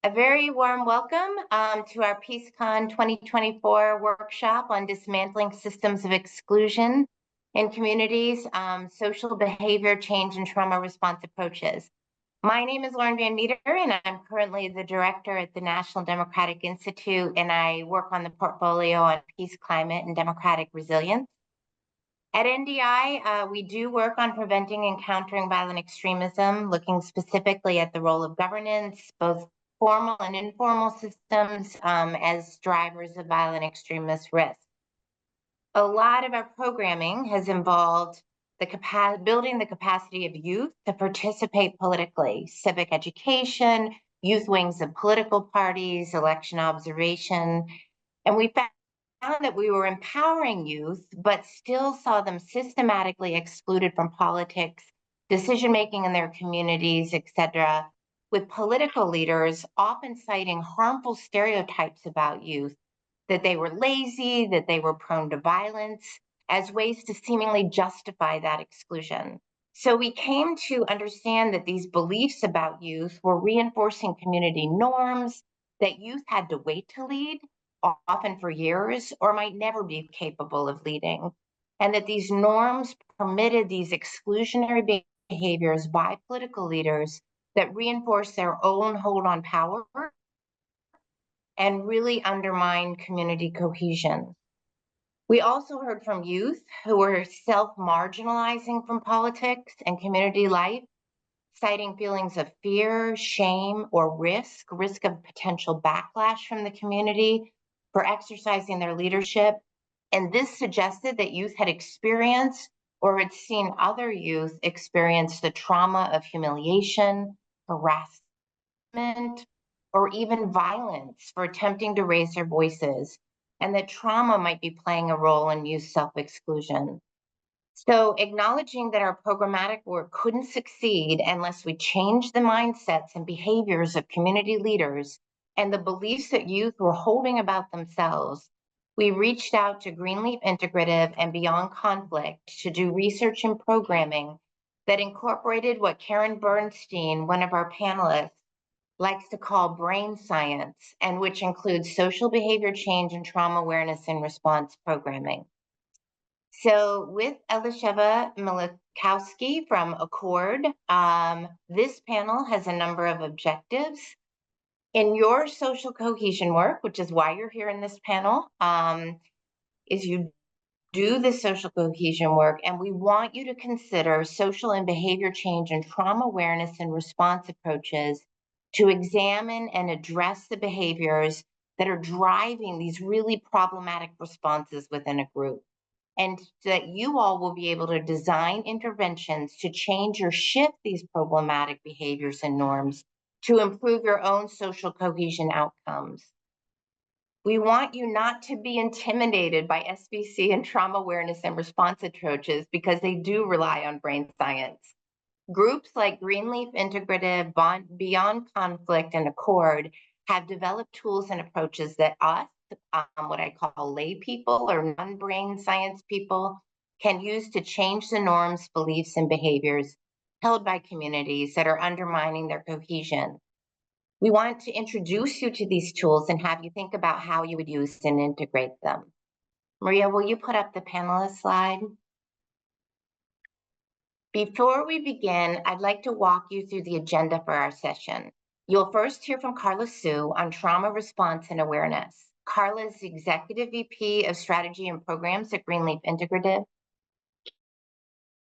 A very warm welcome to our PeaceCon 2024 workshop on dismantling systems of exclusion in communities, social behavior change and trauma response approaches. My name is Lauren Van Metre, and I'm currently the director at the National Democratic Institute, and I work on the portfolio on peace, climate, and democratic resilience. At NDI, we do work on preventing and countering violent extremism, looking specifically at the role of governance, both formal and informal systems, as drivers of violent extremist risk. A lot of our programming has involved building the capacity of youth to participate politically, civic education, youth wings of political parties, election observation, and we found that we were empowering youth, but still saw them systematically excluded from politics, decision-making in their communities, etc., with political leaders often citing harmful stereotypes about youth, that they were lazy, that they were prone to violence, as ways to seemingly justify that exclusion. So we came to understand that these beliefs about youth were reinforcing community norms, that youth had to wait to lead, often for years, or might never be capable of leading, and that these norms permitted these exclusionary behaviors by political leaders that reinforce their own hold on power and really undermine community cohesion. We also heard from youth who were self-marginalizing from politics and community life, citing feelings of fear, shame, or risk of potential backlash from the community for exercising their leadership. And this suggested that youth had experienced or had seen other youth experience the trauma of humiliation, harassment, or even violence for attempting to raise their voices, and that trauma might be playing a role in youth self-exclusion. So acknowledging that our programmatic work couldn't succeed unless we changed the mindsets and behaviors of community leaders and the beliefs that youth were holding about themselves, we reached out to Greenleaf Integrative and Beyond Conflict to do research and programming that incorporated what Karen Bernstein, one of our panelists, likes to call brain science, and which includes social behavior change and trauma awareness and response programming. So with Elisheva Milikowski from Accord, this panel has a number of objectives. In your social cohesion work, which is why you're here in this panel, is you do the social cohesion work, and we want you to consider social and behavior change and trauma awareness and response approaches to examine and address the behaviors that are driving these really problematic responses within a group, and that you all will be able to design interventions to change or shift these problematic behaviors and norms to improve your own social cohesion outcomes. We want you not to be intimidated by SBC and trauma awareness and response approaches because they do rely on brain science. Groups like Greenleaf Integrative, Beyond Conflict, and Accord have developed tools and approaches that us, what I call lay people or non-brain science people, can use to change the norms, beliefs, and behaviors held by communities that are undermining their cohesion. We want to introduce you to these tools and have you think about how you would use and integrate them. Maria, will you put up the panelist slide? Before we begin, I'd like to walk you through the agenda for our session. You'll first hear from Carla Sue on trauma response and awareness. Carla is the Executive VP of Strategy and Programs at Greenleaf Integrative.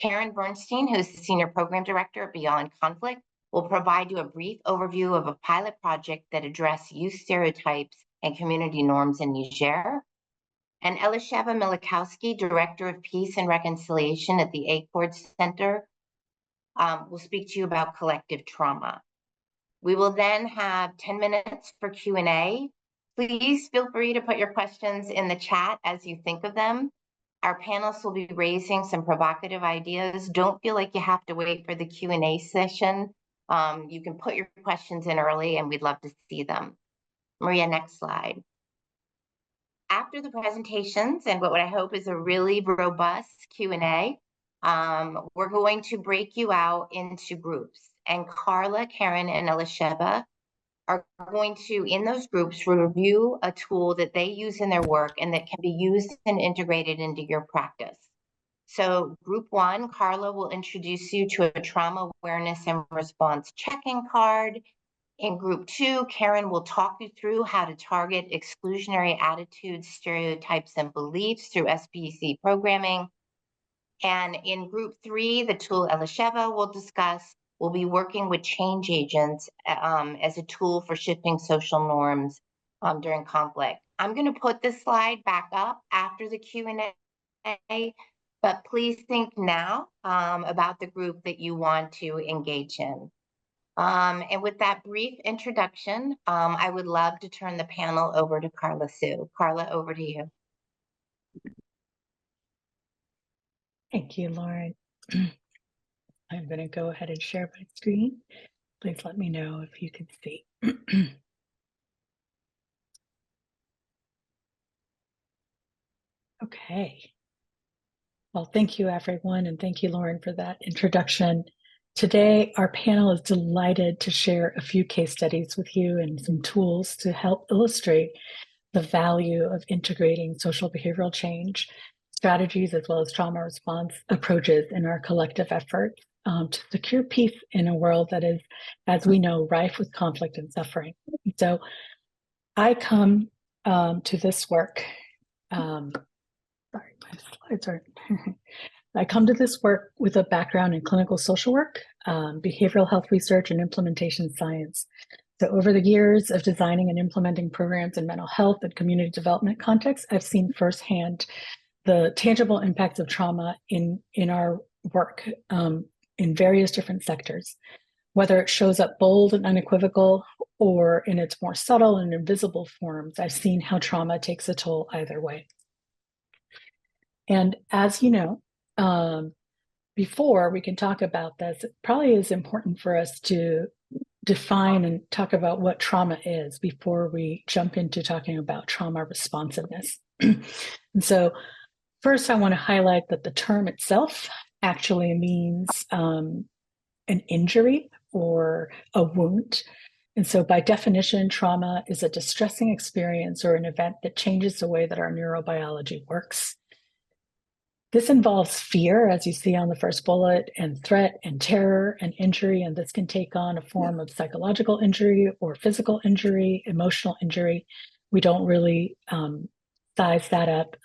Karen Bernstein, who's the Senior Program Director at Beyond Conflict, will provide you a brief overview of a pilot project that addressed youth stereotypes and community norms in Niger. And Elisheva Milikowski, Director of Peace and Reconciliation at the Accord Center, will speak to you about collective trauma. We will then have 10 minutes for Q&A. Please feel free to put your questions in the chat as you think of them. Our panelists will be raising some provocative ideas. Don't feel like you have to wait for the Q&A session. You can put your questions in early and we'd love to see them. Maria, next slide. After the presentations and what I hope is a really robust Q&A, we're going to break you out into groups. And Carla, Karen, and Elisheva are going to, in those groups, review a tool that they use in their work and that can be used and integrated into your practice. So group one, Carla will introduce you to a trauma awareness and response check-in card. In group two, Karen will talk you through how to target exclusionary attitudes, stereotypes, and beliefs through SPC programming. And in group three, the tool Elisheva will be working with change agents as a tool for shifting social norms during conflict. I'm going to put this slide back up after the Q&A, but please think now about the group that you want to engage in. And with that brief introduction, I would love to turn the panel over to Carla Sue. Carla, over to you. Thank you, Lauren. I'm going to go ahead and share my screen. Please let me know if you can see. Okay. Well, thank you, everyone, and thank you, Lauren, for that introduction. Today, our panel is delighted to share a few case studies with you and some tools to help illustrate the value of integrating social behavioral change strategies as well as trauma response approaches in our collective effort to secure peace in a world that is, as we know, rife with conflict and suffering. So I come to this work, sorry, my slides aren't, I come to this work with a background in clinical social work, behavioral health research, and implementation science. So over the years of designing and implementing programs in mental health and community development contexts, I've seen firsthand the tangible impacts of trauma in our work in various different sectors, whether it shows up bold and unequivocal or in its more subtle and invisible forms. I've seen how trauma takes a toll either way. And as you know, before we can talk about this, it probably is important for us to define and talk about what trauma is before we jump into talking about trauma responsiveness. And so first, I want to highlight that the term itself actually means an injury or a wound. And so by definition, trauma is a distressing experience or an event that changes the way that our neurobiology works. This involves fear, as you see on the first bullet, and threat and terror and injury. And this can take on a form of psychological injury or physical injury, emotional injury. We don't really size that up.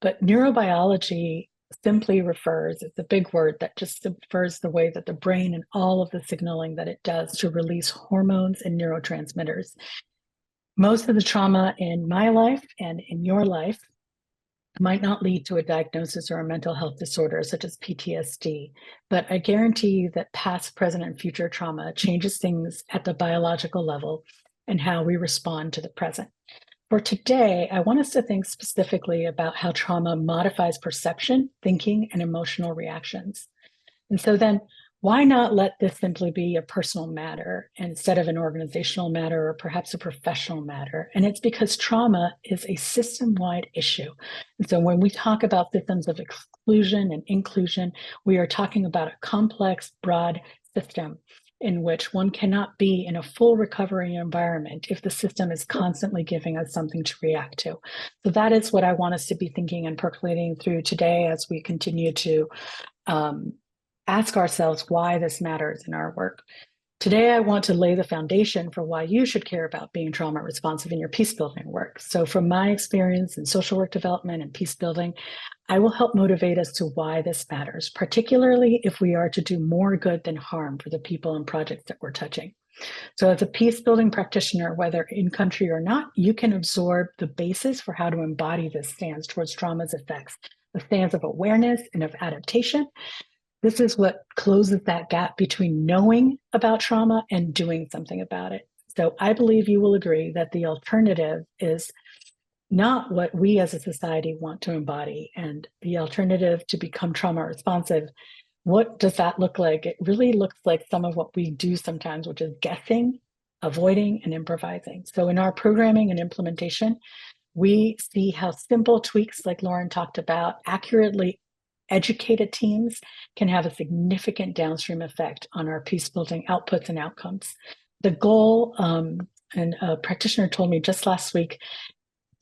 But neurobiology simply refers, it's a big word that just refers the way that the brain and all of the signaling that it does to release hormones and neurotransmitters. Most of the trauma in my life and in your life might not lead to a diagnosis or a mental health disorder such as PTSD, but I guarantee you that past, present, and future trauma changes things at the biological level and how we respond to the present. For today, I want us to think specifically about how trauma modifies perception, thinking, and emotional reactions. And so then, why not let this simply be a personal matter instead of an organizational matter or perhaps a professional matter? And it's because trauma is a system-wide issue. And so when we talk about systems of exclusion and inclusion, we are talking about a complex, broad system in which one cannot be in a full recovery environment if the system is constantly giving us something to react to. So that is what I want us to be thinking and percolating through today as we continue to ask ourselves why this matters in our work. Today, I want to lay the foundation for why you should care about being trauma responsive in your peacebuilding work. So from my experience in social work development and peacebuilding, I will help motivate us to why this matters, particularly if we are to do more good than harm for the people and projects that we're touching. So as a peacebuilding practitioner, whether in country or not, you can absorb the basis for how to embody this stance towards trauma's effects, the stance of awareness and of adaptation. This is what closes that gap between knowing about trauma and doing something about it. So I believe you will agree that the alternative is not what we as a society want to embody. And the alternative to become trauma responsive, what does that look like? It really looks like some of what we do sometimes, which is guessing, avoiding, and improvising. So in our programming and implementation, we see how simple tweaks, like Lauren talked about, accurately educated teams can have a significant downstream effect on our peacebuilding outputs and outcomes. the goal, and a practitioner told me just last week,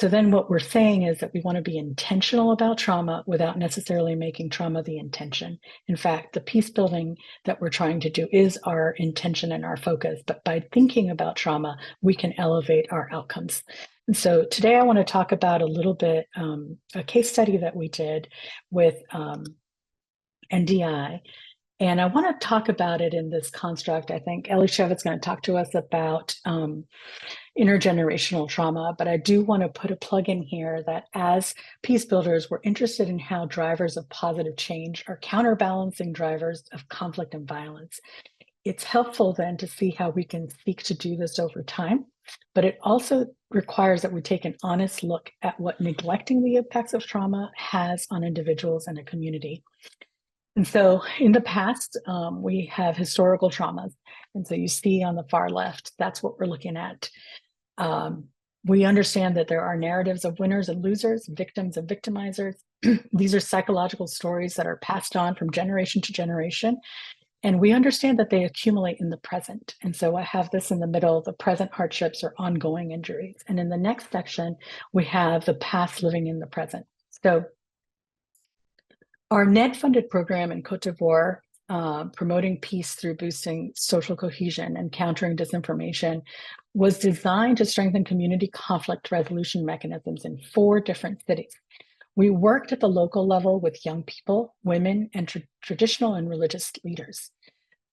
so then what we're saying is that we want to be intentional about trauma without necessarily making trauma the intention. In fact, the peace building that we're trying to do is our intention and our focus. But by thinking about trauma, we can elevate our outcomes. And so today I want to talk about a little bit, a case study that we did with NDI. And I want to talk about it in this construct. I think Elisheva is going to talk to us about intergenerational trauma, but I do want to put a plug in here that as peace builders, we're interested in how drivers of positive change are counterbalancing drivers of conflict and violence. It's helpful then to see how we can seek to do this over time, but it also requires that we take an honest look at what neglecting the impacts of trauma has on individuals and a community. And so in the past, we have historical traumas. And so you see on the far left, that's what we're looking at. We understand that there are narratives of winners and losers, victims and victimizers. These are psychological stories that are passed on from generation to generation. And we understand that they accumulate in the present. And so I have this in the middle, the present hardships or ongoing injuries. And in the next section, we have the past living in the present. So our NED-funded program in Cote d'Ivoire, promoting peace through boosting social cohesion and countering disinformation, was designed to strengthen community conflict resolution mechanisms in 4 different cities. We worked at the local level with young people, women, and traditional and religious leaders.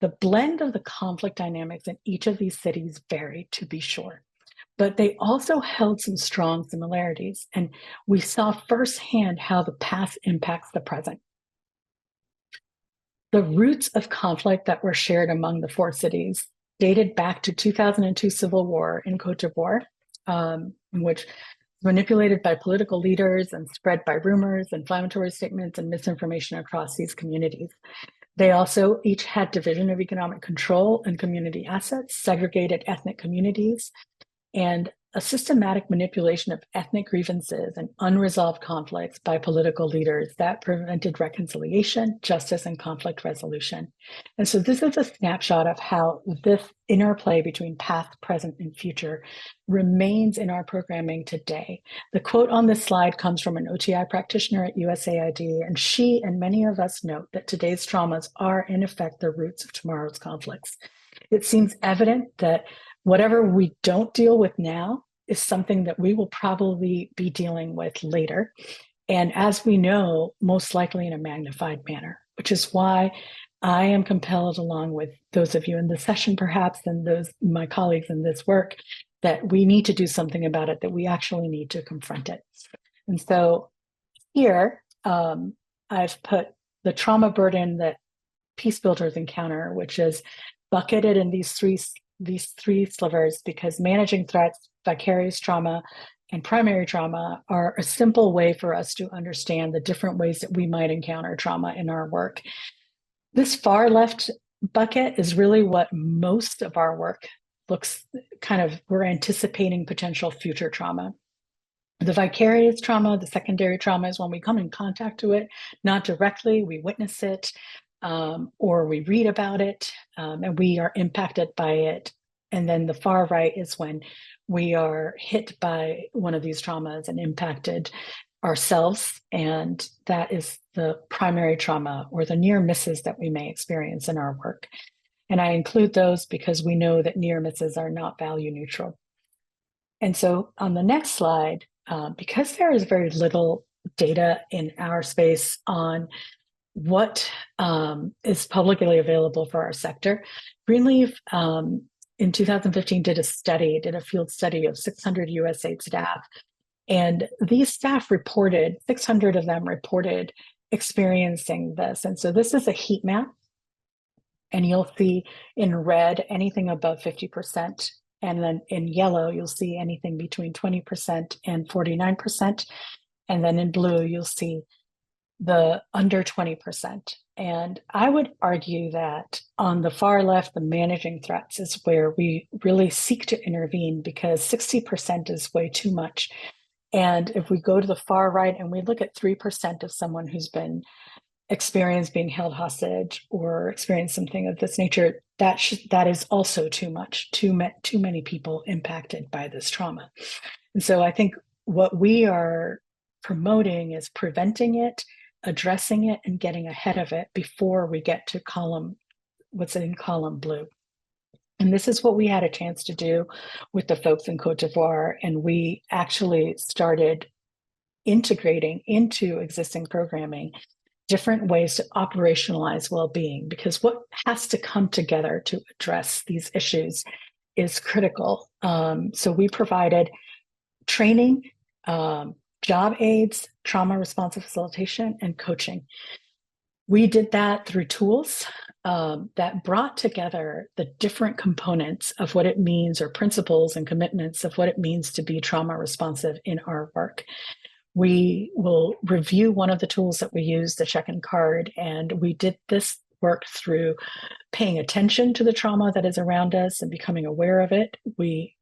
The blend of the conflict dynamics in each of these cities varied, to be sure, but they also held some strong similarities, and we saw firsthand how the past impacts the present. The roots of conflict that were shared among the 4 cities dated back to 2002 civil war in Cote d'Ivoire, which was manipulated by political leaders and spread by rumors, inflammatory statements, and misinformation across these communities. They also each had division of economic control and community assets, segregated ethnic communities, and a systematic manipulation of ethnic grievances and unresolved conflicts by political leaders that prevented reconciliation, justice, and conflict resolution. And so this is a snapshot of how this interplay between past, present, and future remains in our programming today. The quote on this slide comes from an OTI practitioner at USAID, and she and many of us note that today's traumas are, in effect, the roots of tomorrow's conflicts. It seems evident that whatever we don't deal with now is something that we will probably be dealing with later. And as we know, most likely in a magnified manner, which is why I am compelled, along with those of you in the session perhaps, and those my colleagues in this work, that we need to do something about it, that we actually need to confront it. And so here, I've put the trauma burden that peace builders encounter, which is bucketed in these three slivers, because managing threats, vicarious trauma, and primary trauma are a simple way for us to understand the different ways that we might encounter trauma in our work. This far left bucket is really what most of our work looks kind of, we're anticipating potential future trauma. The vicarious trauma, the secondary trauma, is when we come in contact with it, not directly, we witness it, or we read about it, and we are impacted by it. And then the far right is when we are hit by one of these traumas and impacted ourselves. And that is the primary trauma or the near misses that we may experience in our work. And I include those because we know that near misses are not value neutral. And so on the next slide, because there is very little data in our space on what is publicly available for our sector, Greenleaf in 2015 did a field study of 600 USAID staff. And these staff reported, 600 of them reported experiencing this. And so this is a heat map. And you'll see in red anything above 50%. And then in yellow, you'll see anything between 20% and 49%. And then in blue, you'll see the under 20%. And I would argue that on the far left, the managing threats is where we really seek to intervene, because 60% is way too much. And if we go to the far right and we look at 3% of someone who's been experienced being held hostage or experienced something of this nature, that is also too much, too many people impacted by this trauma. And so I think what we are promoting is preventing it, addressing it, and getting ahead of it before we get to what's in column blue. And this is what we had a chance to do with the folks in Cote d'Ivoire. And we actually started integrating into existing programming different ways to operationalize well-being, because what has to come together to address these issues is critical. So we provided training, job aids, trauma responsive facilitation, and coaching. We did that through tools that brought together the different components of what it means, or principles and commitments of what it means to be trauma responsive in our work. We will review one of the tools that we use, the check-in card, and we did this work through paying attention to the trauma that is around us and becoming aware of it. We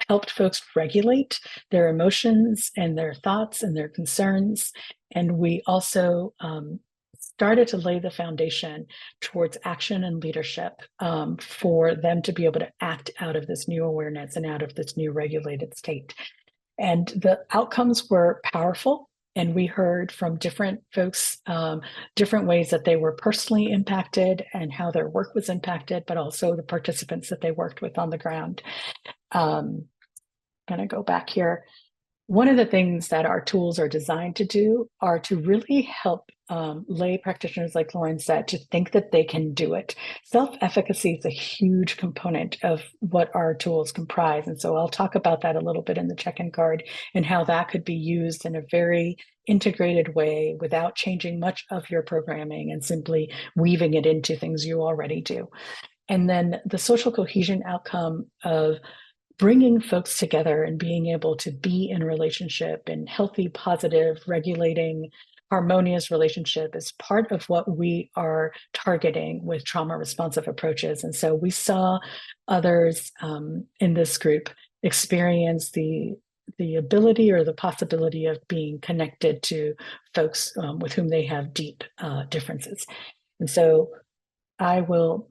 helped folks regulate their emotions and their thoughts and their concerns. And we also started to lay the foundation towards action and leadership for them to be able to act out of this new awareness and out of this new regulated state. And the outcomes were powerful. And we heard from different folks, different ways that they were personally impacted and how their work was impacted, but also the participants that they worked with on the ground. I'm going to go back here. One of the things that our tools are designed to do are to really help lay practitioners, like Lauren said, to think that they can do it. Self-efficacy is a huge component of what our tools comprise. And so I'll talk about that a little bit in the check-in card and how that could be used in a very integrated way without changing much of your programming and simply weaving it into things you already do. And then the social cohesion outcome of bringing folks together and being able to be in relationship in healthy, positive, regulating, harmonious relationship is part of what we are targeting with trauma responsive approaches. And so we saw others in this group experience the ability or the possibility of being connected to folks with whom they have deep differences. And so I will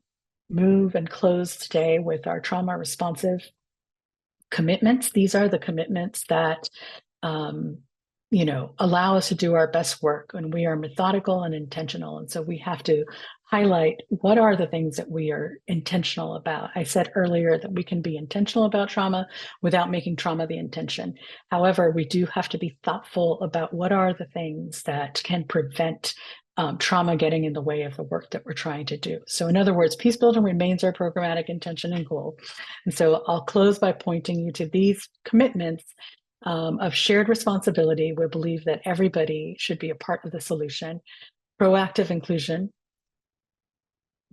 move and close today with our trauma responsive commitments. These are the commitments that allow us to do our best work when we are methodical and intentional. And so we have to highlight what are the things that we are intentional about. I said earlier that we can be intentional about trauma without making trauma the intention. However, we do have to be thoughtful about what are the things that can prevent trauma getting in the way of the work that we're trying to do. So in other words, Peacebuilding remains our programmatic intention and goal. And so I'll close by pointing you to these commitments of shared responsibility. We believe that everybody should be a part of the solution. Proactive inclusion,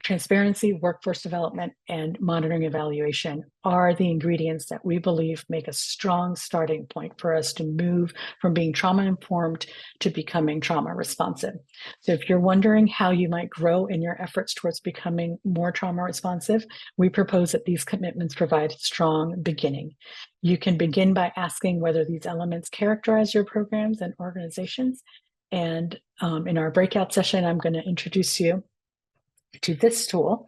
transparency, workforce development, and monitoring evaluation are the ingredients that we believe make a strong starting point for us to move from being trauma-informed to becoming trauma-responsive. So if you're wondering how you might grow in your efforts towards becoming more trauma-responsive, we propose that these commitments provide a strong beginning. You can begin by asking whether these elements characterize your programs and organizations. And in our breakout session, I'm going to introduce you to this tool,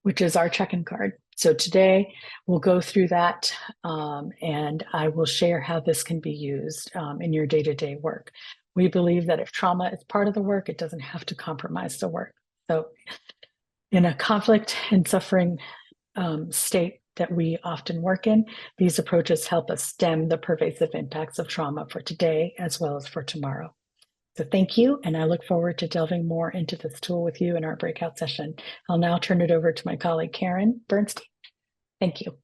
which is our check-in card. So today we'll go through that and I will share how this can be used in your day-to-day work. We believe that if trauma is part of the work, it doesn't have to compromise the work. So in a conflict and suffering state that we often work in, these approaches help us stem the pervasive impacts of trauma for today as well as for tomorrow. So thank you, and I look forward to delving more into this tool with you in our breakout session. I'll now turn it over to my colleague, Karen Bernstein. Thank you.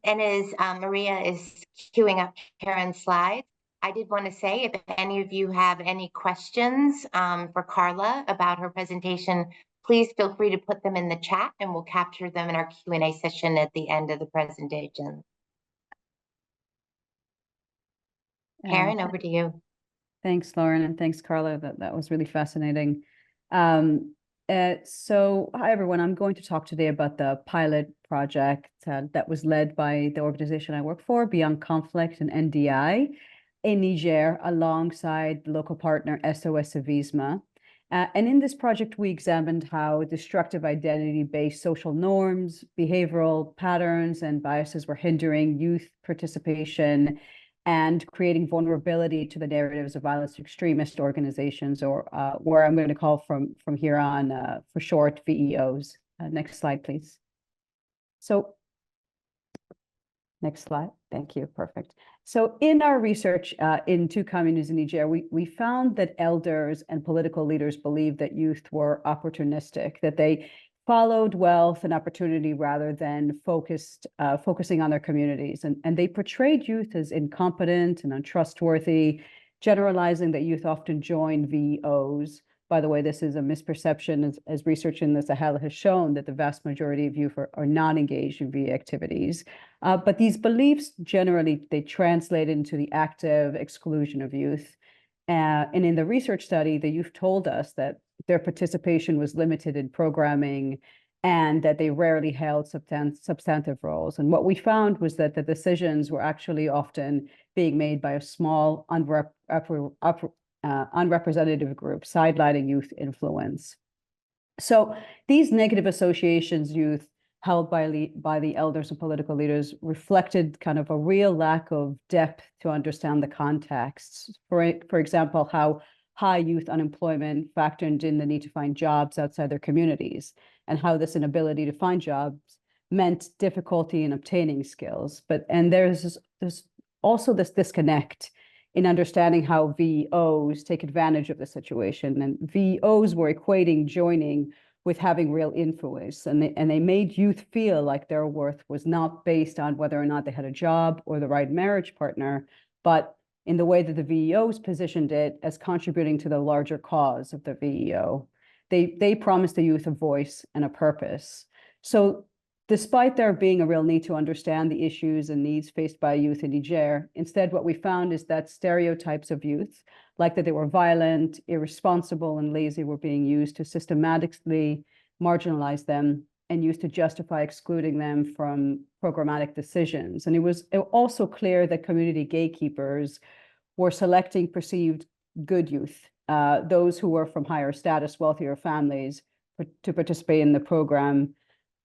And as Maria is queuing up Karen's slides, I did want to say, if any of you have any questions for Carla about her presentation, please feel free to put them in the chat and we'll capture them in our Q&A session at the end of the presentation. Karen, over to you. Thanks, Lauren, and thanks, Carla. That was really fascinating. So, hi, everyone. I'm going to talk today about the pilot project that was led by the organization I work for, Beyond Conflict and NDI, in Niger, alongside the local partner SOS Avisma. And in this project, we examined how destructive identity-based social norms, behavioral patterns, and biases were hindering youth participation and creating vulnerability to the narratives of violence extremist organizations, or where I'm going to call from here on for short VEOs. Next slide, please. So next slide. Thank you. Perfect. So in our research in two communities in Niger, we found that elders and political leaders believed that youth were opportunistic, that they followed wealth and opportunity rather than focusing on their communities. And they portrayed youth as incompetent and untrustworthy, generalizing that youth often join VOs. By the way, this is a misperception, as research in the Sahel has shown that the vast majority of youth are not engaged in VE activities. But these beliefs generally, they translate into the active exclusion of youth. And in the research study, the youth told us that their participation was limited in programming and that they rarely held substantive roles. And what we found was that the decisions were actually often being made by a small, unrepresentative group, sidelining youth influence. So these negative associations youth held by the elders and political leaders reflected kind of a real lack of depth to understand the contexts. For example, how high youth unemployment factored in the need to find jobs outside their communities, and how this inability to find jobs meant difficulty in obtaining skills. And there's also this disconnect in understanding how VOs take advantage of the situation. And VOs were equating joining with having real influence. And they made youth feel like their worth was not based on whether or not they had a job or the right marriage partner, but in the way that the VEOs positioned it as contributing to the larger cause of the VEO. They promised the youth a voice and a purpose. So despite there being a real need to understand the issues and needs faced by youth in Niger, instead what we found is that stereotypes of youth, like that they were violent, irresponsible, and lazy, were being used to systematically marginalize them and used to justify excluding them from programmatic decisions. And it was also clear that community gatekeepers were selecting perceived good youth, those who were from higher status, wealthier families, to participate in the program.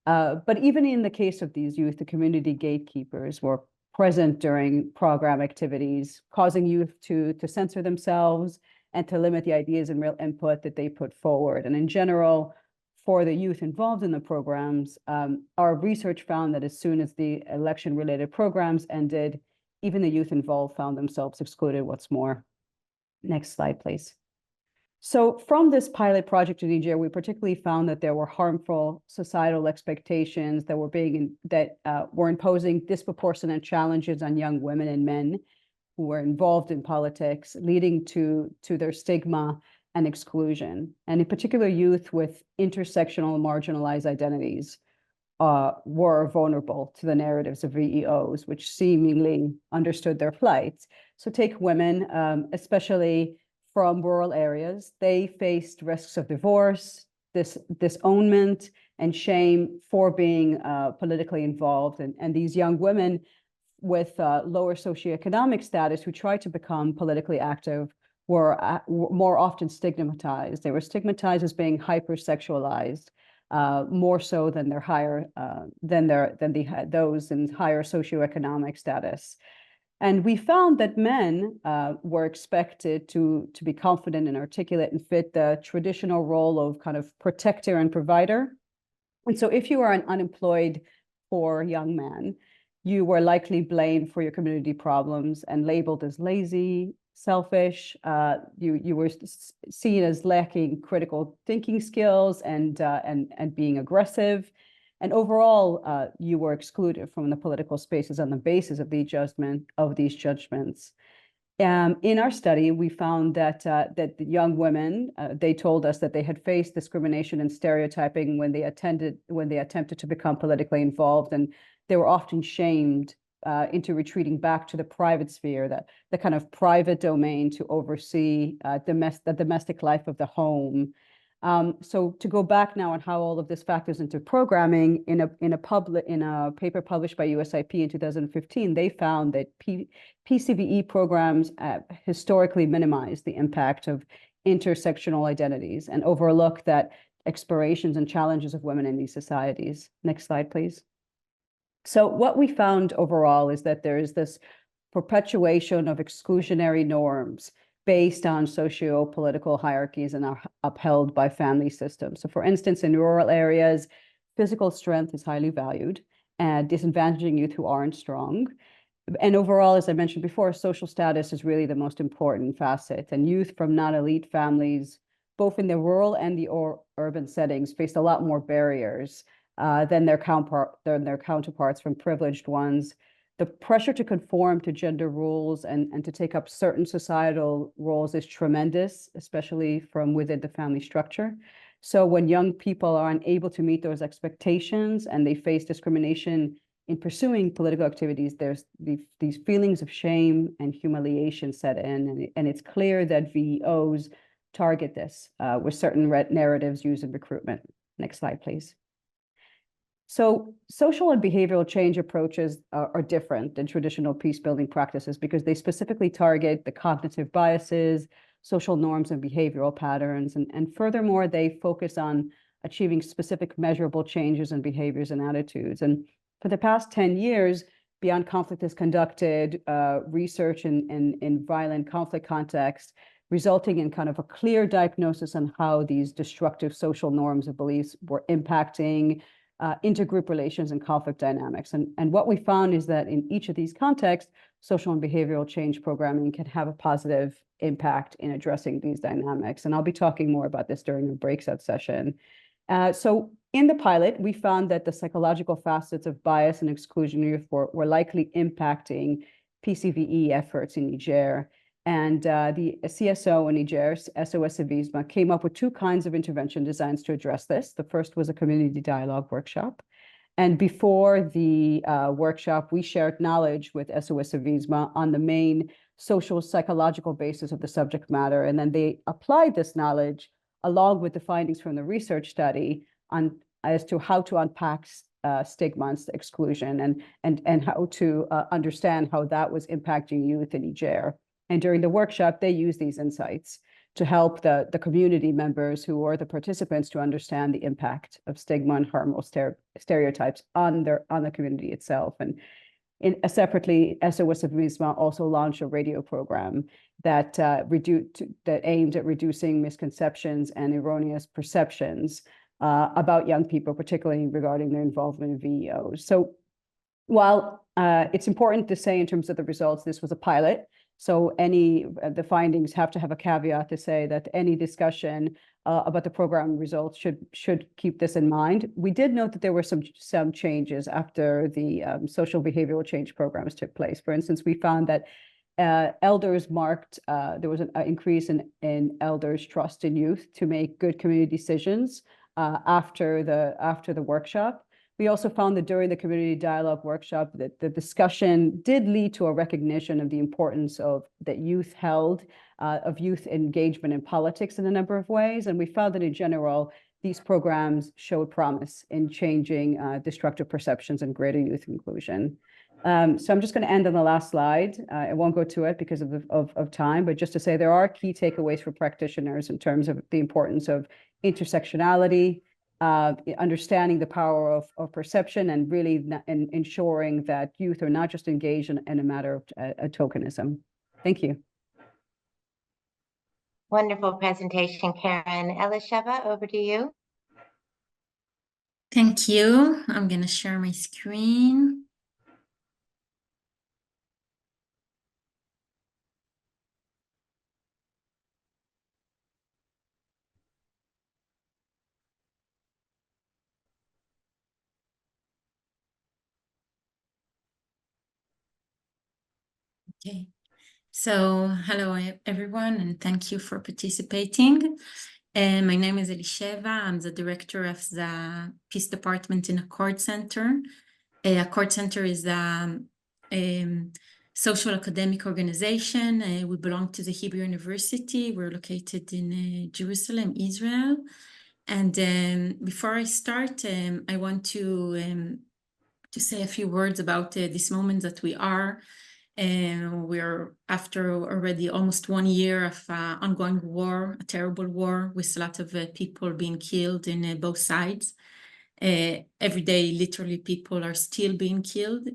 But even in the case of these youth, the community gatekeepers were present during program activities, causing youth to censor themselves and to limit the ideas and real input that they put forward. And in general, for the youth involved in the programs, our research found that as soon as the election-related programs ended, even the youth involved found themselves excluded. What's more, next slide, please. So from this pilot project in Niger, we particularly found that there were harmful societal expectations that were imposing disproportionate challenges on young women and men who were involved in politics, leading to their stigma and exclusion. And in particular, youth with intersectional marginalized identities were vulnerable to the narratives of VEOs, which seemingly understood their plight. So take women, especially from rural areas. They faced risks of divorce, disownment, and shame for being politically involved. And these young women with lower socioeconomic status who tried to become politically active were more often stigmatized. They were stigmatized as being hypersexualized, more so than their higher those in higher socioeconomic status. And we found that men were expected to be confident and articulate and fit the traditional role of kind of protector and provider. And so if you are an unemployed poor young man, you were likely blamed for your community problems and labeled as lazy, selfish. You were seen as lacking critical thinking skills and being aggressive. And overall, you were excluded from the political spaces on the basis of these judgments. In our study, we found that the young women, they told us that they had faced discrimination and stereotyping when they attempted to become politically involved, and they were often shamed into retreating back to the private sphere, the kind of private domain to oversee the domestic life of the home. So to go back now on how all of this factors into programming, in a paper published by USIP in 2015, they found that PCVE programs historically minimized the impact of intersectional identities and overlook that explorations and challenges of women in these societies. Next slide, please. So what we found overall is that there is this perpetuation of exclusionary norms based on socio-political hierarchies and are upheld by family systems. So for instance, in rural areas, physical strength is highly valued and disadvantaging youth who aren't strong. And overall, as I mentioned before, social status is really the most important facet. And youth from non-elite families, both in the rural and the urban settings, faced a lot more barriers than their counterparts from privileged ones. The pressure to conform to gender rules and to take up certain societal roles is tremendous, especially from within the family structure. So when young people are unable to meet those expectations and they face discrimination in pursuing political activities, there's these feelings of shame and humiliation set in, and it's clear that VEOs target this with certain narratives used in recruitment. Next slide, please. So social and behavioral change approaches are different than traditional peace-building practices because they specifically target the cognitive biases, social norms and behavioral patterns, and furthermore, they focus on achieving specific measurable changes in behaviors and attitudes. And for the past 10 years, Beyond Conflict has conducted research in violent conflict context, resulting in kind of a clear diagnosis on how these destructive social norms and beliefs were impacting intergroup relations and conflict dynamics. And what we found is that in each of these contexts, social and behavioral change programming can have a positive impact in addressing these dynamics. And I'll be talking more about this during the breakout session. So in the pilot, we found that the psychological facets of bias and exclusion were likely impacting PCVE efforts in Niger. And the CSO in Niger, SOS Civisme, came up with two kinds of intervention designs to address this. The first was a community dialogue workshop. And before the workshop, we shared knowledge with SOS Civisme on the main social psychological basis of the subject matter. And then they applied this knowledge along with the findings from the research study as to how to unpack stigma and exclusion and how to understand how that was impacting youth in Niger. And during the workshop, they used these insights to help the community members who were the participants to understand the impact of stigma and harmful stereotypes on the community itself. And separately, SOS Civisme also launched a radio program that aimed at reducing misconceptions and erroneous perceptions about young people, particularly regarding their involvement in VEOs. So while it's important to say in terms of the results, this was a pilot. So the findings have to have a caveat to say that any discussion about the program results should keep this in mind. We did note that there were some changes after the social behavioral change programs took place. For instance, we found that elders there was an increase in elders' trust in youth to make good community decisions after the workshop. We also found that during the community dialogue workshop that the discussion did lead to a recognition of the importance that youth held of youth engagement in politics in a number of ways. And we found that in general, these programs showed promise in changing destructive perceptions and greater youth inclusion. So I'm just going to end on the last slide. I won't go to it because of time, but just to say there are key takeaways for practitioners in terms of the importance of intersectionality, understanding the power of perception, and really ensuring that youth are not just engaged in a matter of tokenism. Thank you. Wonderful presentation, Karen. Elisheva, over to you. Thank you. I'm going to share my screen. Okay, so hello everyone, and thank you for participating. My name is Elisheva. I'm the director of the Peace Department in Accord Center. Accord Center is a social academic organization. We belong to the Hebrew University. We're located in Jerusalem, Israel. And before I start, I want to say a few words about this moment that we are We're after already almost 1 year of ongoing war, a terrible war with a lot of people being killed in both sides. Every day, literally, people are still being killed.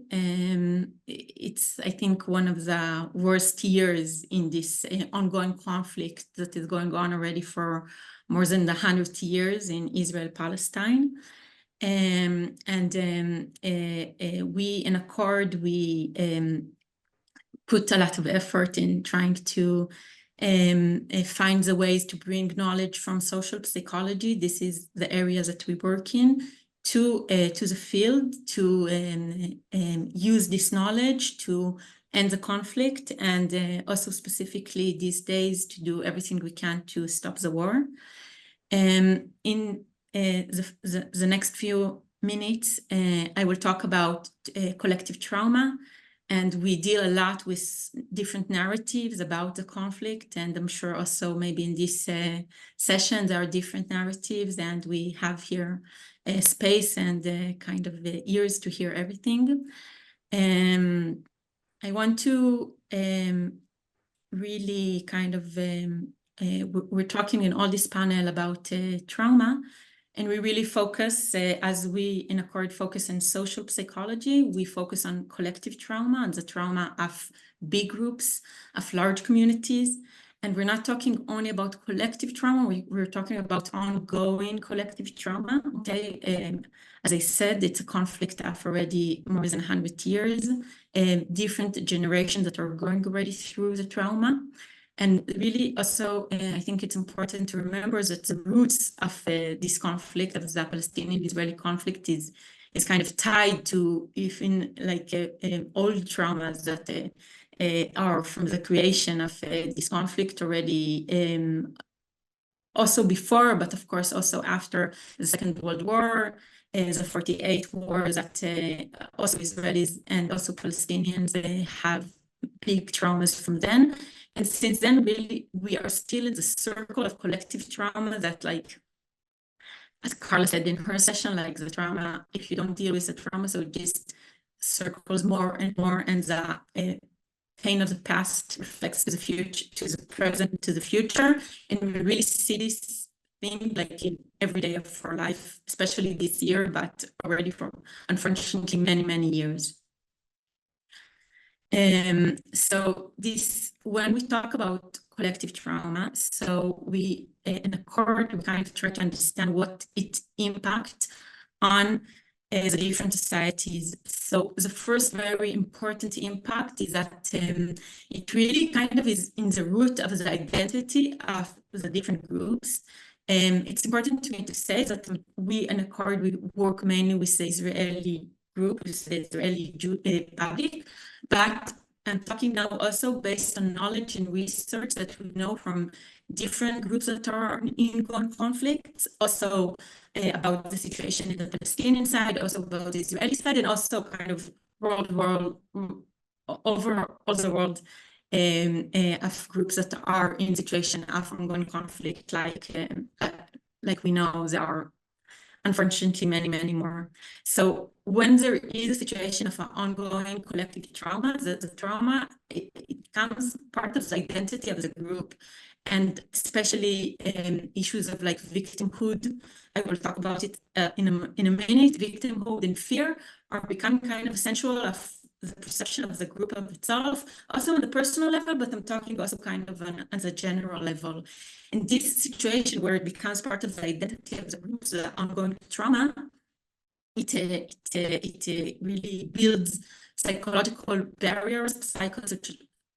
It's, I think, one of the worst years in this ongoing conflict that is going on already for more than 100 years in Israel-Palestine. We in Accord, we put a lot of effort in trying to find the ways to bring knowledge from social psychology. This is the area that we work in, to the field, to use this knowledge to end the conflict, and also specifically these days to do everything we can to stop the war. In the next few minutes, I will talk about collective trauma, and we deal a lot with different narratives about the conflict, and I'm sure also maybe in this session there are different narratives, and we have here space and kind of ears to hear everything. I want to really kind of we're talking in all this panel about trauma, and we really focus, as we in Accord focus on social psychology, we focus on collective trauma and the trauma of big groups, of large communities. And we're not talking only about collective trauma, we're talking about ongoing collective trauma, okay? As I said, it's a conflict of already more than 100 years, different generations that are going already through the trauma. And really also, I think it's important to remember that the roots of this conflict, of the Palestinian-Israeli conflict, is kind of tied to even like old traumas that are from the creation of this conflict already, also before, but of course also after the Second World War, the 48 war that also Israelis and also Palestinians have big traumas from then. And since then, really, we are still in the circle of collective trauma that, like, as Carla said in her session, like the trauma, if you don't deal with the trauma, so it just circles more and more, and the pain of the past reflects to the future, to the present, to the future. And we really see this thing like in every day of our life, especially this year, but already for, unfortunately, many, many years. So this, when we talk about collective trauma, so we, in Accord, we kind of try to understand what it impacts on the different societies. So the first very important impact is that it really kind of is in the root of the identity of the different groups. It's important to me to say that we in Accord, we work mainly with the Israeli group, with the Israeli public, but I'm talking now also based on knowledge and research that we know from different groups that are in conflicts, also about the situation in the Palestinian side, also about the Israeli side, and also kind of over all the world of groups that are in situation of ongoing conflict, like we know there are unfortunately many, many more. So when there is a situation of an ongoing collective trauma, the trauma, it becomes part of the identity of the group, and especially issues of like victimhood. I will talk about it in a minute. Victimhood and fear are becoming kind of essential of the perception of the group of itself, also on the personal level, but I'm talking also kind of on a general level. In this situation where it becomes part of the identity of the group, the ongoing trauma, it really builds psychological barriers,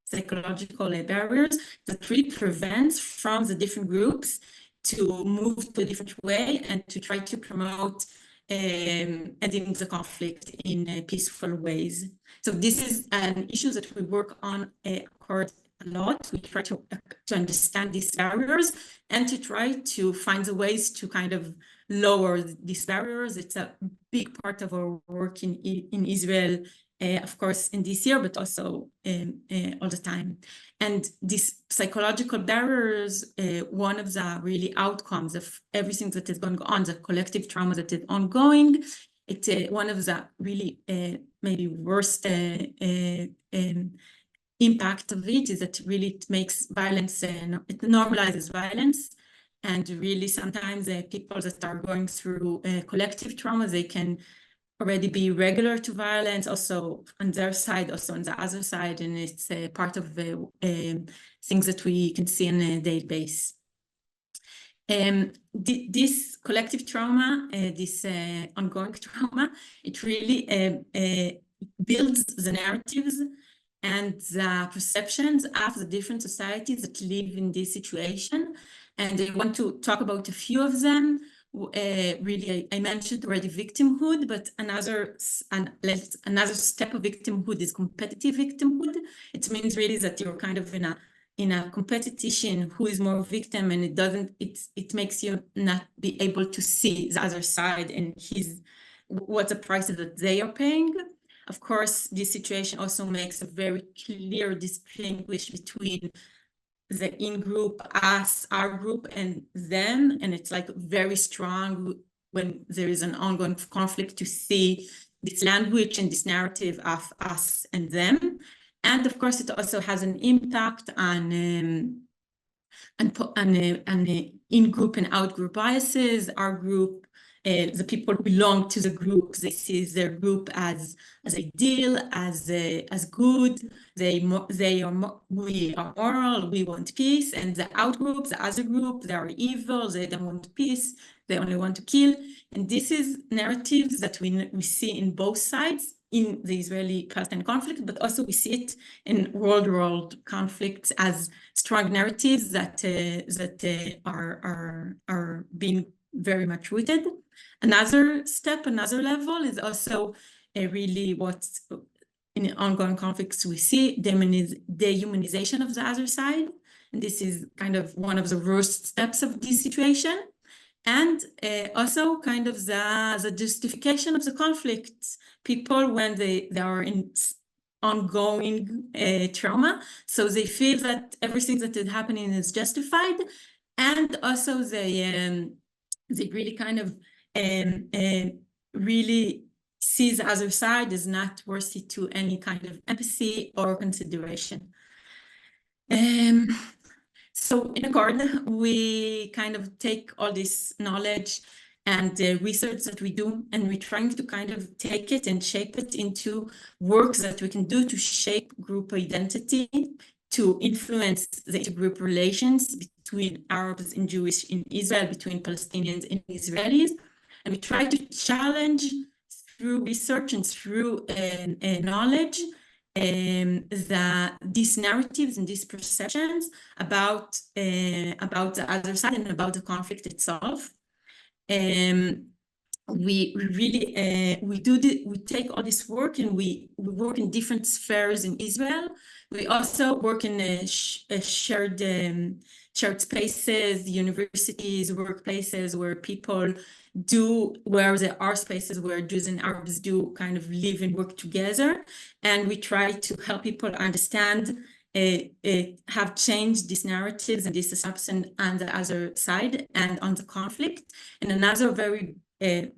psychological barriers that really prevents from the different groups to move to a different way and to try to promote ending the conflict in peaceful ways. So this is an issue that we work on Accord a lot. We try to understand these barriers and to try to find the ways to kind of lower these barriers. It's a big part of our work in Israel, of course, in this year, but also all the time. And these psychological barriers, one of the really outcomes of everything that is going on, the collective trauma that is ongoing, it's one of the really maybe worst impact of it is that really it makes violence, it normalizes violence. And really sometimes people that are going through collective trauma, they can already be regular to violence, also on their side, also on the other side. And it's part of the things that we can see on a daily basis. This collective trauma, this ongoing trauma, it really builds the narratives and the perceptions of the different societies that live in this situation. And I want to talk about a few of them. Really, I mentioned already victimhood, but another step of victimhood is competitive victimhood. It means really that you're kind of in a competition who is more victim, and it makes you not be able to see the other side and what the prices that they are paying. Of course, this situation also makes a very clear distinguish between the in-group, us, our group, and them. And it's like very strong when there is an ongoing conflict to see this language and this narrative of us and them. And of course, it also has an impact on in-group and out-group biases. Our group, the people who belong to the group, they see their group as ideal, as good. We are moral, we want peace. And the out-group, the other group, they are evil, they don't want peace, they only want to kill. And this is narratives that we see in both sides in the Israeli-Palestinian conflict, but also we see it in world conflicts as strong narratives that are being very much rooted. Another step, another level is also really what's in ongoing conflicts we see, dehumanization of the other side. And this is kind of one of the worst steps of this situation. And also kind of the justification of the conflicts. People, when they are in ongoing trauma, so they feel that everything that is happening is justified. And also they really kind of really see the other side as not worthy to any kind of empathy or consideration. So in Accord, we kind of take all this knowledge and the research that we do, and we're trying to kind of take it and shape it into works that we can do to shape group identity, to influence the intergroup relations between Arabs and Jewish in Israel, between Palestinians and Israelis. And we try to challenge through research and through knowledge these narratives and these perceptions about the other side and about the conflict itself. We really we take all this work and we work in different spheres in Israel. We also work in shared spaces, universities, workplaces where people where there are spaces where Jews and Arabs do kind of live and work together. And we try to help people understand, have changed these narratives and this assumption on the other side and on the conflict. And another very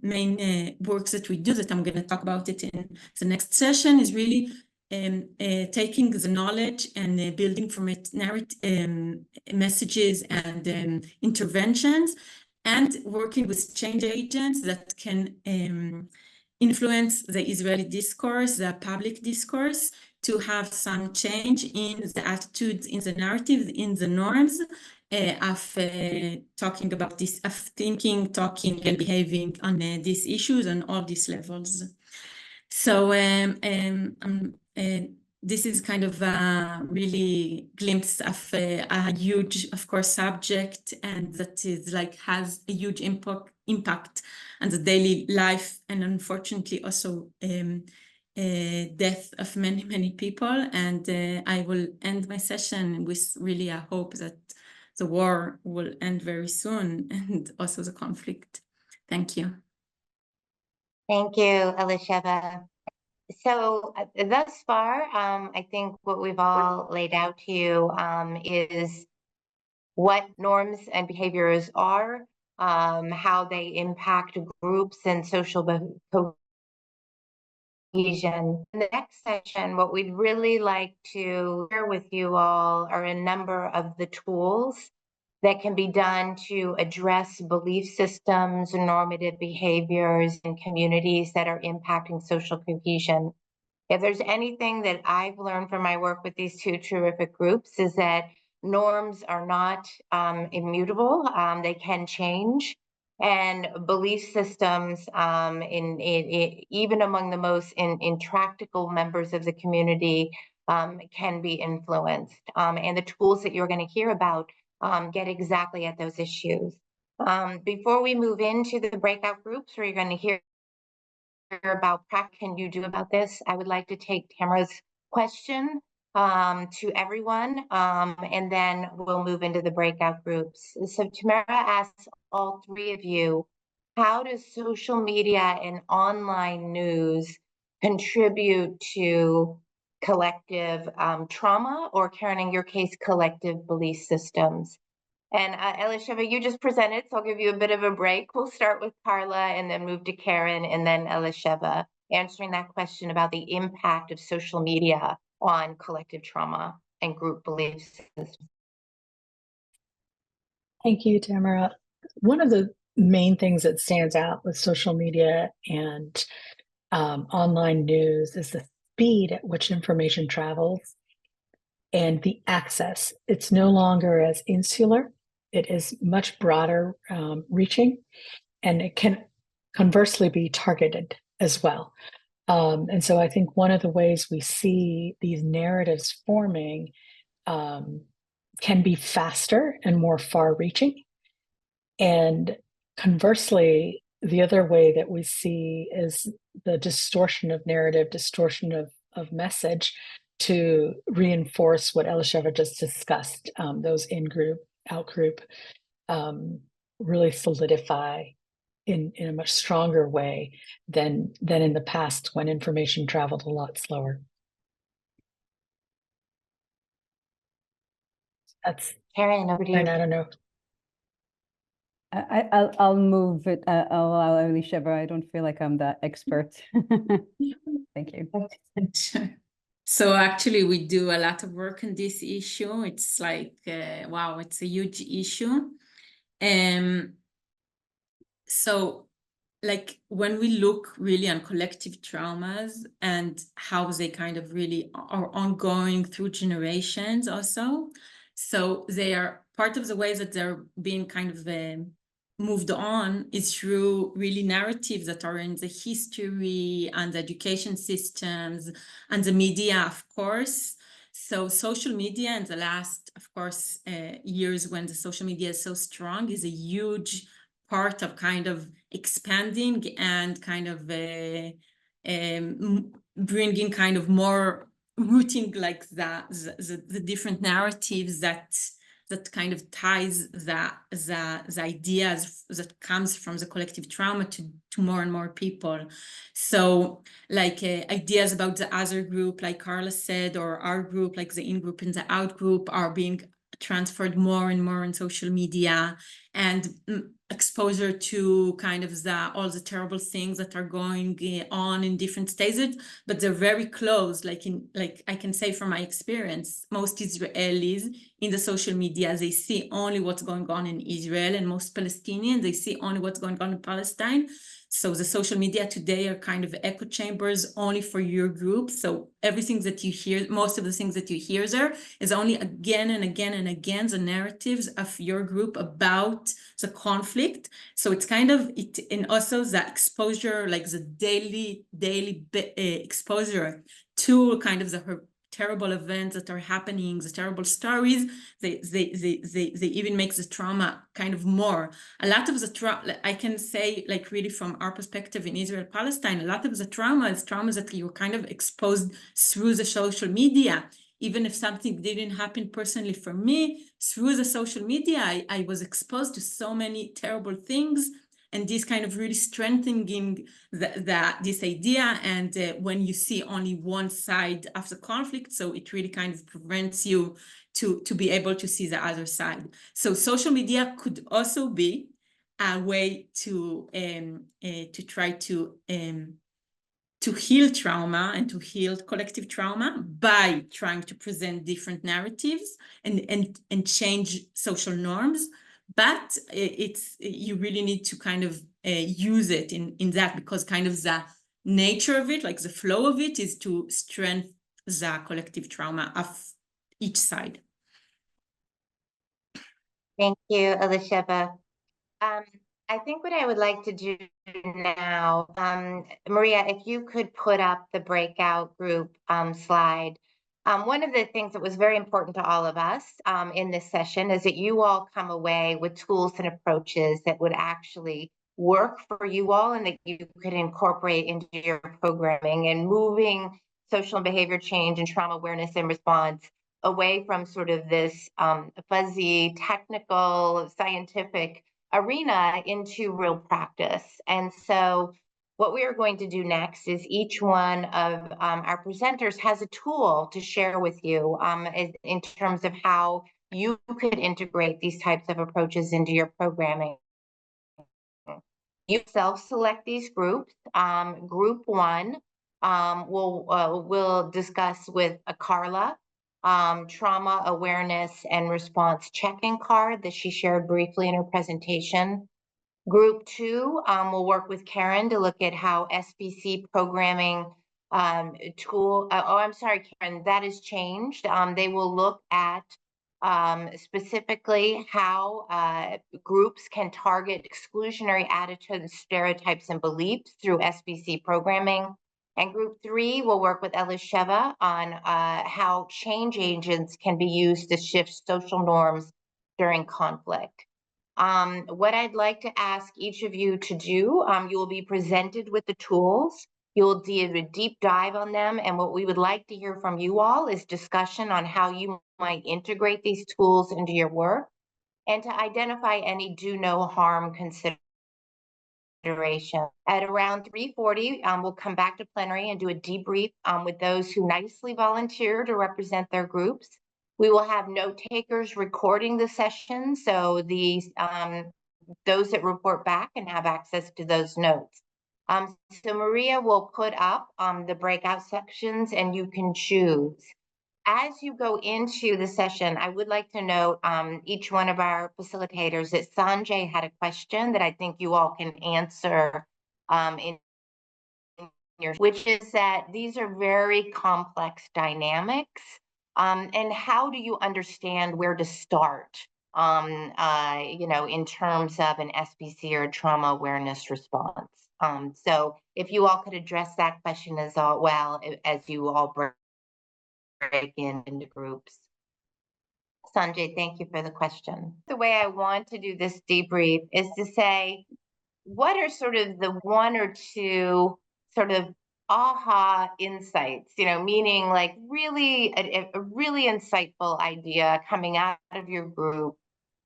main works that we do that I'm going to talk about it in the next session is really taking the knowledge and building from it messages and interventions, and working with change agents that can influence the Israeli discourse, the public discourse, to have some change in the attitudes, in the narratives, in the norms of talking about this, of thinking, talking, and behaving on these issues on all these levels. So this is kind of a really glimpse of a huge, of course, subject, and that is like has a huge impact on the daily life, and unfortunately also death of many people. And I will end my session with really a hope that the war will end very soon, and also the conflict. Thank you. Thank you, Elisheva. So thus far, I think what we've all laid out to you is what norms and behaviors are, how they impact groups and social cohesion. In the next section, what we'd really like to share with you all are a number of the tools that can be done to address belief systems, normative behaviors, and communities that are impacting social cohesion. If there's anything that I've learned from my work with these two terrific groups is that norms are not immutable, they can change. And belief systems, even among the most intractable members of the community, can be influenced. And the tools that you're going to hear about get exactly at those issues. Before we move into the breakout groups where you're going to hear about what can you do about this, I would like to take Tamara's question to everyone, and then we'll move into the breakout groups. So Tamara asks all three of you, how does social media and online news contribute to collective trauma, or Karen, in your case, collective belief systems? And Elisheva, you just presented, so I'll give you a bit of a break. We'll start with Carla and then move to Karen and then Elisheva, answering that question about the impact of social media on collective trauma and group belief systems. Thank you, Tamara. One of the main things that stands out with social media and online news is the speed at which information travels and the access. It's no longer as insular. It is much broader reaching, and it can conversely be targeted as well. And so I think one of the ways we see these narratives forming can be faster and more far-reaching. And conversely, the other way that we see is the distortion of narrative, distortion of message to reinforce what Elisheva just discussed, those in-group, out-group, really solidify in a much stronger way than in the past when information traveled a lot slower. That's Karen, over to you. and I don't know. I'll move it. I'll allow Elisheva. I don't feel like I'm that expert. Thank you. So actually, we do a lot of work on this issue. It's like, wow, it's a huge issue. So like when we look really on collective traumas and how they kind of really are ongoing through generations also. So they are part of the ways that they're being kind of moved on is through really narratives that are in the history and the education systems and the media, of course. So social media in the last, of course, years when the social media is so strong is a huge part of kind of expanding and kind of bringing kind of more rooting like the different narratives that kind of ties the ideas that comes from the collective trauma to more and more people. So like ideas about the other group, like Carla said, or our group, like the in-group and the out-group are being transferred more and more in social media, and exposure to kind of all the terrible things that are going on in different stages, but they're very close. Like I can say from my experience, most Israelis in the social media, they see only what's going on in Israel, and most Palestinians, they see only what's going on in Palestine. So the social media today are kind of echo chambers only for your group. So everything that you hear, most of the things that you hear there is only again and again and again the narratives of your group about the conflict. So it's kind of it, and also the exposure, like the daily exposure to kind of the terrible events that are happening, the terrible stories, they even make the trauma kind of more. A lot of the trauma, I can say, like really from our perspective in Israel, Palestine, a lot of the trauma is trauma that you were kind of exposed through the social media. Even if something didn't happen personally for me, through the social media, I was exposed to so many terrible things, and this kind of really strengthening this idea. And when you see only one side of the conflict, so it really kind of prevents you to be able to see the other side. So social media could also be a way to try to heal trauma and to heal collective trauma by trying to present different narratives and change social norms. But you really need to kind of use it in that, because kind of the nature of it, like the flow of it, is to strengthen the collective trauma of each side. Thank you, Elisheva. I think what I would like to do now, Maria, if you could put up the breakout group slide. One of the things that was very important to all of us in this session is that you all come away with tools and approaches that would actually work for you all and that you could incorporate into your programming, and moving social and behavior change and trauma awareness and response away from sort of this fuzzy, technical, scientific arena into real practice. And so what we are going to do next is each one of our presenters has a tool to share with you in terms of how you could integrate these types of approaches into your programming. You self-select these groups. Group one we'll discuss with Carla, trauma awareness and response check-in card that she shared briefly in her presentation. Group two will work with Karen to look at how SBC programming tool, I'm sorry, Karen, that has changed. They will look at specifically how groups can target exclusionary attitudes, stereotypes, and beliefs through SBC programming. And group three will work with Elisheva on how change agents can be used to shift social norms during conflict. What I'd like to ask each of you to do, you will be presented with the tools. You'll do a deep dive on them. And what we would like to hear from you all is discussion on how you might integrate these tools into your work, and to identify any do no harm considerations. At around 3:40, we'll come back to plenary and do a debrief with those who nicely volunteer to represent their groups. We will have note takers recording the session, so those that report back can have access to those notes. So Maria will put up the breakout sections and you can choose. As you go into the session, I would like to note each one of our facilitators that Sanjay had a question that I think you all can answer which is that these are very complex dynamics. And how do you understand where to start, in terms of an SBC or trauma awareness response? So if you all could address that question as well as you all break into groups. Sanjay, thank you for the question. The way I want to do this debrief is to say, what are sort of the one or two sort of aha insights, meaning like really a really insightful idea coming out of your group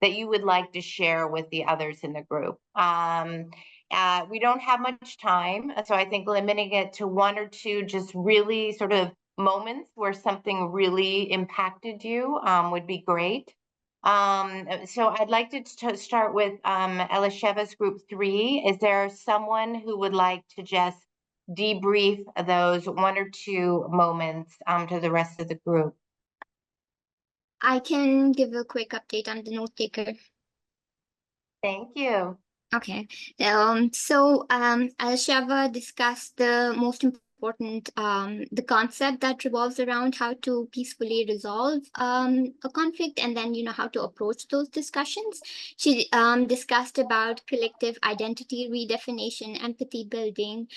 that you would like to share with the others in the group. We don't have much time, so I think limiting it to one or two just really sort of moments where something really impacted you would be great. So I'd like to start with Elisheva's group 3. Is there someone who would like to just debrief those one or two moments to the rest of the group? I can give a quick update on the note taker. Thank you. Okay. So Elisheva discussed the most important, the concept that revolves around how to peacefully resolve a conflict, and then, how to approach those discussions. She discussed about collective identity redefinition, empathy building,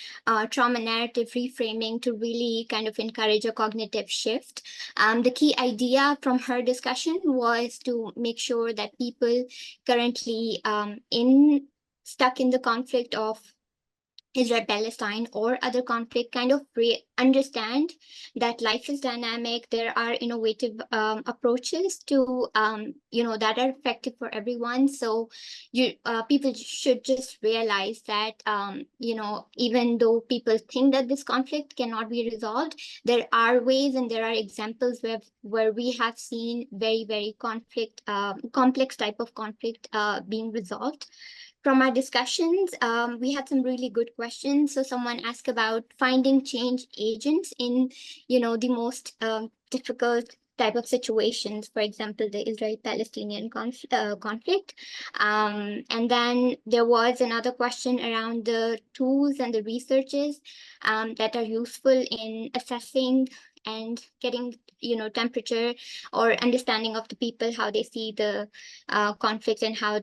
trauma narrative reframing to really kind of encourage a cognitive shift. The key idea from her discussion was to make sure that people currently stuck in the conflict of Israel-Palestine or other conflict kind of understand that life is dynamic. There are innovative approaches to, that are effective for everyone. So people should just realize that, even though people think that this conflict cannot be resolved, there are ways and there are examples where we have seen very, very complex type of conflict being resolved. from our discussions, we had some really good questions. So someone asked about finding change agents in, the most difficult type of situations, for example, the Israel-Palestinian conflict. And then there was another question around the tools and the researches that are useful in assessing and getting, temperature or understanding of the people, how they see the conflict and how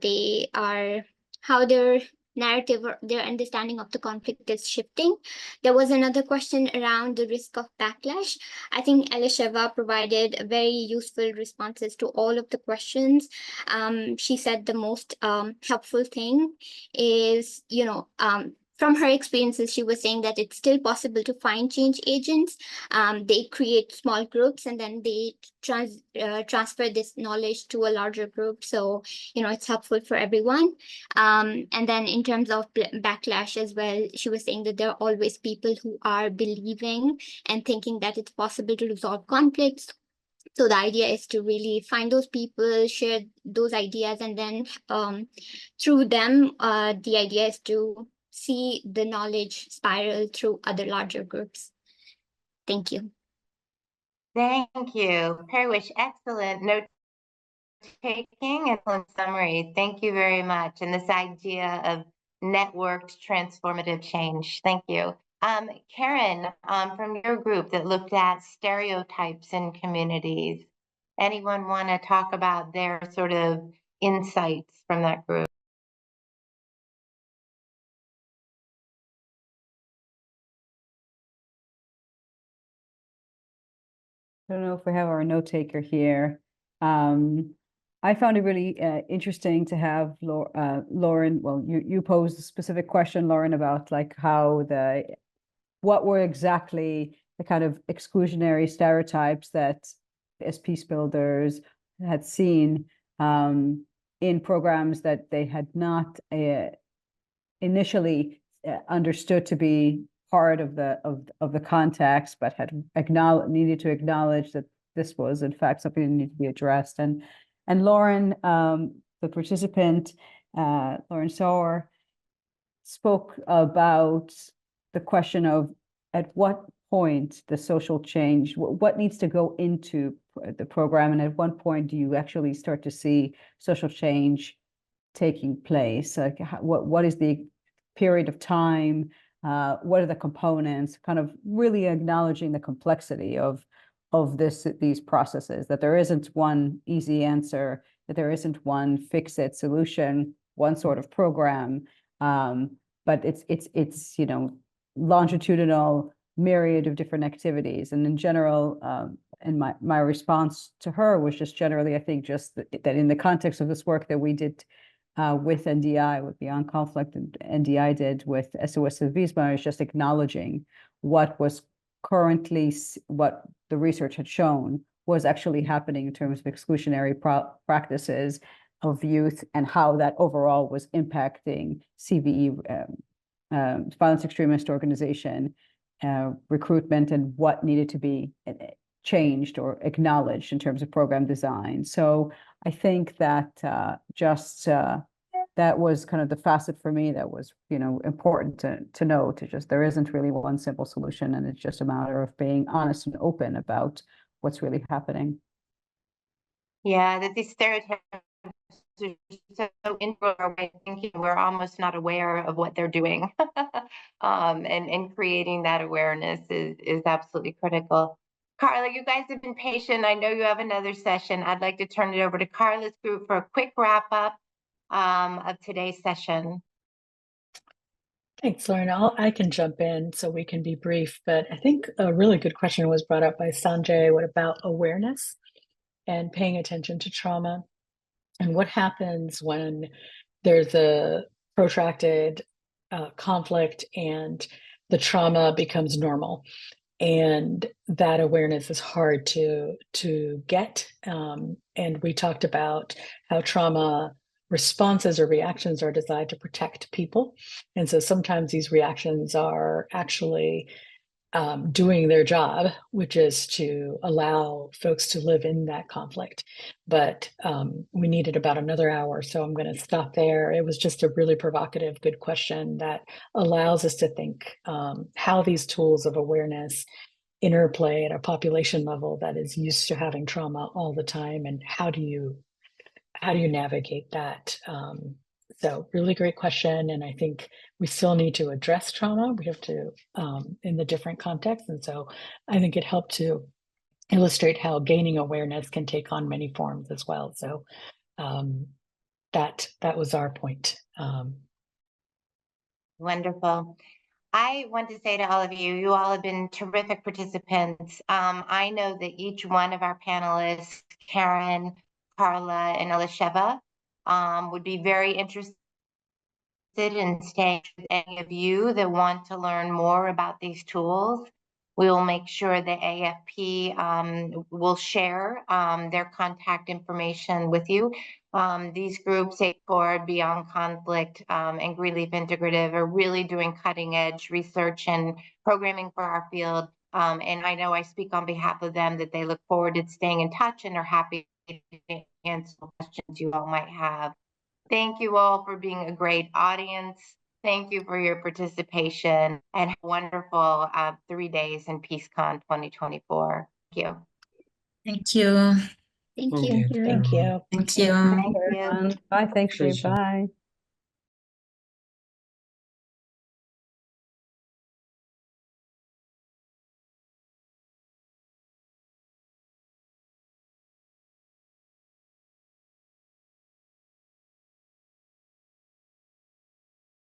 their narrative or their understanding of the conflict is shifting. There was another question around the risk of backlash. I think Elisheva provided very useful responses to all of the questions. She said the most helpful thing is, from her experiences, she was saying that it's still possible to find change agents. They create small groups and then they transfer this knowledge to a larger group. So, it's helpful for everyone. And then in terms of backlash as well, she was saying that there are always people who are believing and thinking that it's possible to resolve conflicts. So the idea is to really find those people, share those ideas, and then through them, the idea is to see the knowledge spiral through other larger groups. Thank you. Thank you. Periwish, excellent note taking and summary. Thank you very much. And this idea of networked transformative change. Thank you. Karen, from your group that looked at stereotypes in communities, anyone want to talk about their sort of insights from that group? I don't know if we have our note taker here. I found it really interesting to have Lauren. Well, you posed a specific question, Lauren, about like what were exactly the kind of exclusionary stereotypes that as peace builders had seen in programs that they had not initially understood to be part of the context, but had needed to acknowledge that this was in fact something that needed to be addressed. And Lauren, the participant, Lauren Sauer, spoke about the question of at what point the social change, what needs to go into the program, and at what point do you actually start to see social change taking place? Like what is the period of time? What are the components? Kind of really acknowledging the complexity of these processes, that there isn't one easy answer, that there isn't one fix-it solution, one sort of program, but it's longitudinal myriad of different activities. And in general, and my response to her was just generally, I think just that in the context of this work that we did with NDI, with Beyond Conflict, and NDI did with SOS Civismo, is just acknowledging what the research had shown was actually happening in terms of exclusionary practices of youth and how that overall was impacting CVE, violence extremist organization, recruitment, and what needed to be changed or acknowledged in terms of program design. So I think that that was kind of the facet for me that was, important to know, to just, there isn't really one simple solution, and it's just a matter of being honest and open about what's really happening. Yeah, that these stereotypes are so integral to our way of thinking, we're almost not aware of what they're doing. And creating that awareness is absolutely critical. Carla, you guys have been patient. I know you have another session. I'd like to turn it over to Carla's group for a quick wrap up of today's session. Thanks, Lauren. I can jump in so we can be brief, but I think a really good question was brought up by Sanjay. What about awareness and paying attention to trauma? And what happens when there's a protracted conflict and the trauma becomes normal? And that awareness is hard to get. And we talked about how trauma responses or reactions are designed to protect people. And so sometimes these reactions are actually doing their job, which is to allow folks to live in that conflict. But we needed about another hour, so I'm going to stop there. It was just a really provocative, good question that allows us to think how these tools of awareness interplay at a population level that is used to having trauma all the time, and how do you navigate that? So really great question. And I think we still need to address trauma. We have to, in the different contexts. And so I think it helped to illustrate how gaining awareness can take on many forms as well. So that was our point. Wonderful. I want to say to all of you, you all have been terrific participants. I know that each one of our panelists, Karen, Carla, and Elisheva, would be very interested in staying with any of you that want to learn more about these tools. We will make sure the AFP will share their contact information with you. These groups, Accord, Beyond Conflict, and Greenleaf Integrative, are really doing cutting edge research and programming for our field. And I know I speak on behalf of them that they look forward to staying in touch and are happy to answer questions you all might have. Thank you all for being a great audience. Thank you for your participation, and have a wonderful 3 days in PeaceCon 2024. Thank you. Thank you. Thank you. Thank you. Thank you. Thank you. Thank you. Bye. Thanks, Jay. Pleasure. Bye.